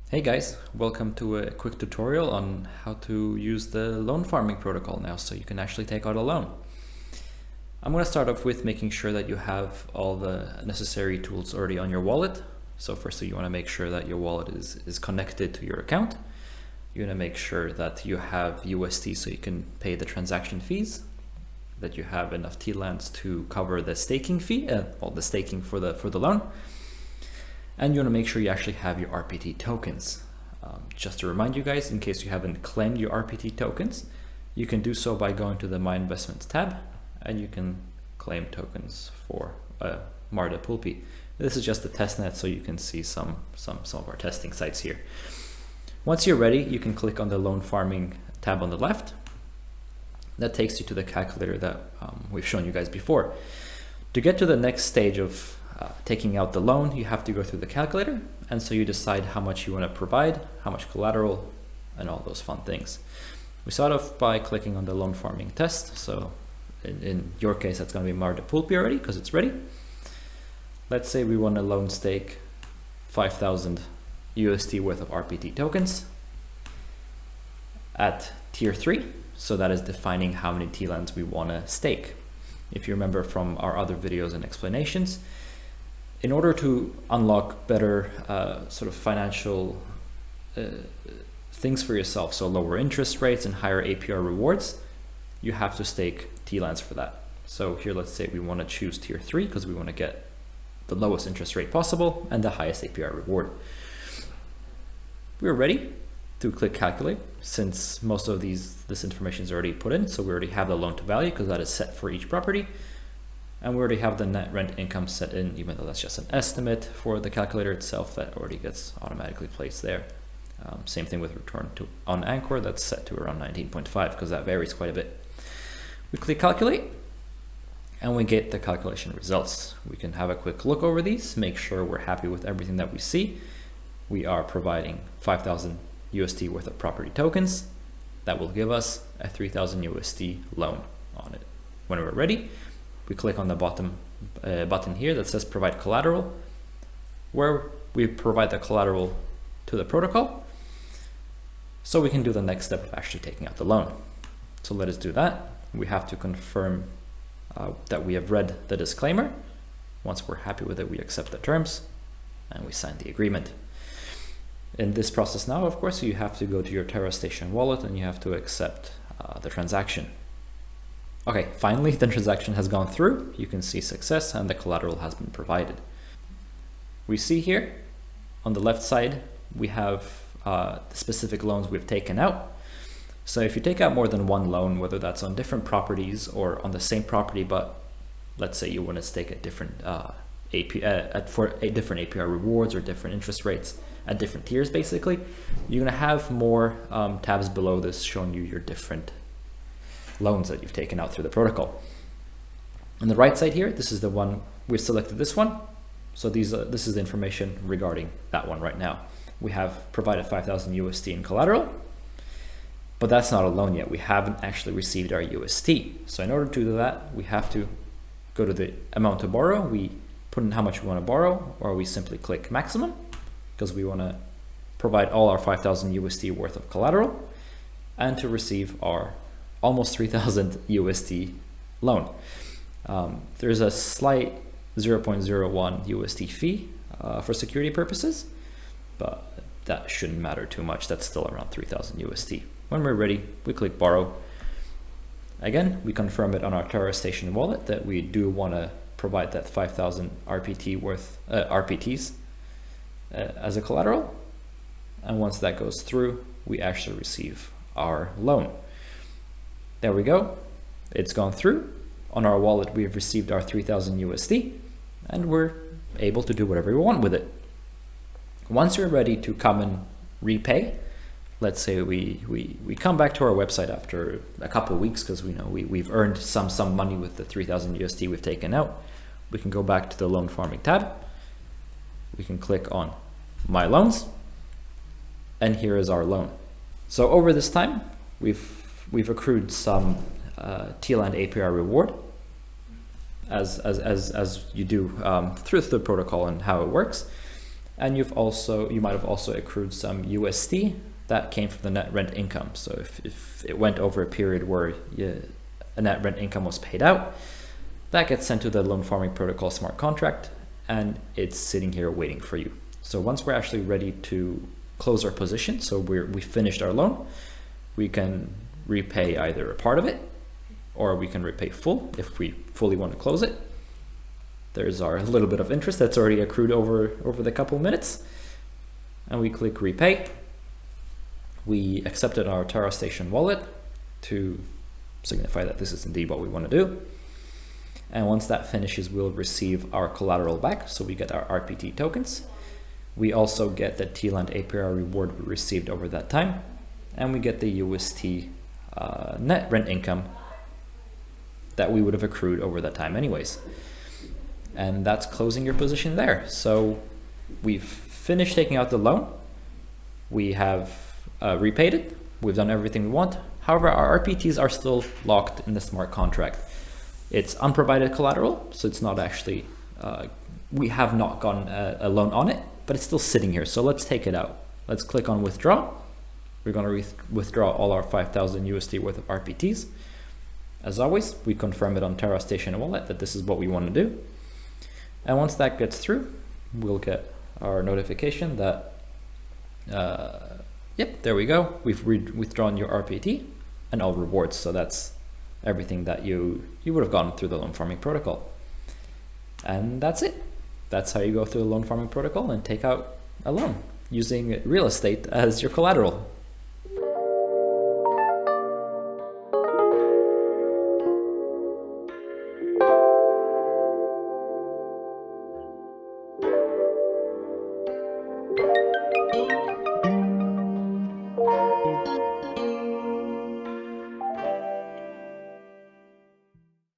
Hey guys, welcome to a quick tutorial on how to use the loan farming protocol now so you can actually take out a loan. I'm going to start off with making sure that you have all the necessary tools already on your wallet. So firstly, you want to make sure that your wallet is connected to your account. You want to make sure that you have USD so you can pay the transaction fees, that you have enough TLANDs to cover the staking fee, the staking for the loan. And you want to make sure you actually have your RPT tokens. Just to remind you guys, in case you haven't claimed your RPT tokens, you can do so by going to the My Investments tab, and you can claim tokens for Marda Pulpi. This is just a test net, so you can see some of our testing sites here. Once you're ready, you can click on the loan farming tab on the left. That takes you to the calculator that we've shown you guys before. To get to the next stage of taking out the loan, you have to go through the calculator, and so you decide how much you want to provide, how much collateral, and all those fun things. We start off by clicking on the loan farming test. So in your case, that's going to be Marda Pulpi already because it's ready. Let's say we want to loan stake 5,000 USD worth of RPT tokens at tier 3. So that is defining how many TLANDs we want to stake. If you remember from our other videos and explanations, in order to unlock better sort of financial things for yourself, so lower interest rates and higher APR rewards, you have to stake TLANDs for that. So here, let's say we want to choose tier 3 because we want to get the lowest interest rate possible and the highest APR reward. We're ready to click calculate since most of this information is already put in. So we already have the loan to value because that is set for each property. And we already have the net rent income set in, even though that's just an estimate for the calculator itself, that already gets automatically placed there. Same thing with return on Anchor, that's set to around 19.5 because that varies quite a bit. We click calculate and we get the calculation results. We can have a quick look over these, make sure we're happy with everything that we see. We are providing 5,000 USD worth of property tokens. That will give us a 3,000 USD loan on it. When we're ready, we click on the bottom button here that says provide collateral, where we provide the collateral to the protocol so we can do the next step of actually taking out the loan. So let us do that. We have to confirm that we have read the disclaimer. Once we're happy with it, we accept the terms and we sign the agreement. In this process now, of course, you have to go to your Terra Station wallet and you have to accept the transaction. Okay, finally, the transaction has gone through. You can see success and the collateral has been provided. We see here on the left side, we have the specific loans we've taken out. So if you take out more than one loan, whether that's on different properties or on the same property, but let's say you want to stake at different for different APR rewards or different interest rates at different tiers, basically, you're going to have more tabs below this showing you your different loans that you've taken out through the protocol. On the right side here, this is the one we've selected, this one. So this is the information regarding that one right now. We have provided 5,000 USD in collateral, but that's not a loan yet. We haven't actually received our USD. So in order to do that, we have to go to the amount to borrow. We put in how much we want to borrow, or we simply click maximum because we want to provide all our 5,000 USD worth of collateral and to receive our almost 3,000 USD loan. There's a slight 0.01 USD fee for security purposes, but that shouldn't matter too much. That's still around 3,000 USD. When we're ready, we click borrow. Again, we confirm it on our Terra Station wallet that we do want to provide that 5,000 RPT worth RPTs as a collateral. And once that goes through, we actually receive our loan. There we go. It's gone through. On our wallet, we have received our 3,000 USD and we're able to do whatever we want with it. Once you're ready to come and repay, let's say we come back to our website after a couple of weeks because we know we've earned some money with the 3,000 USD we've taken out. We can go back to the loan farming tab. We can click on my loans and here is our loan. So over this time, we've accrued some TLAND APR reward as you do through the protocol and how it works. And you might have also accrued some USD that came from the net rent income. So if it went over a period where a net rent income was paid out, that gets sent to the loan farming protocol smart contract, and it's sitting here waiting for you. So once we're actually ready to close our position, so we finished our loan, we can repay either a part of it, or we can repay full if we fully want to close it. There's our little bit of interest that's already accrued over the couple minutes, and we click repay. We accepted our Terra Station wallet to signify that this is indeed what we want to do. And once that finishes, we'll receive our collateral back. So we get our RPT tokens. We also get the TLAND APR reward we received over that time. And we get the UST net rent income that we would have accrued over that time anyways. And that's closing your position there. So we've finished taking out the loan. We have repaid it. We've done everything we want. However, our RPTs are still locked in the smart contract. It's unprovided collateral, so it's not actually, we have not gotten a loan on it, but it's still sitting here. So let's take it out. Let's click on withdraw. We're going to withdraw all our 5,000 USD worth of RPTs. As always, we confirm it on Terra Station Wallet that this is what we want to do. And once that gets through, we'll get our notification that, yep, there we go. We've withdrawn your RPT and all rewards. So that's everything that you would have gone through the loan farming protocol. And that's it. That's how you go through the loan farming protocol and take out a loan using real estate as your collateral.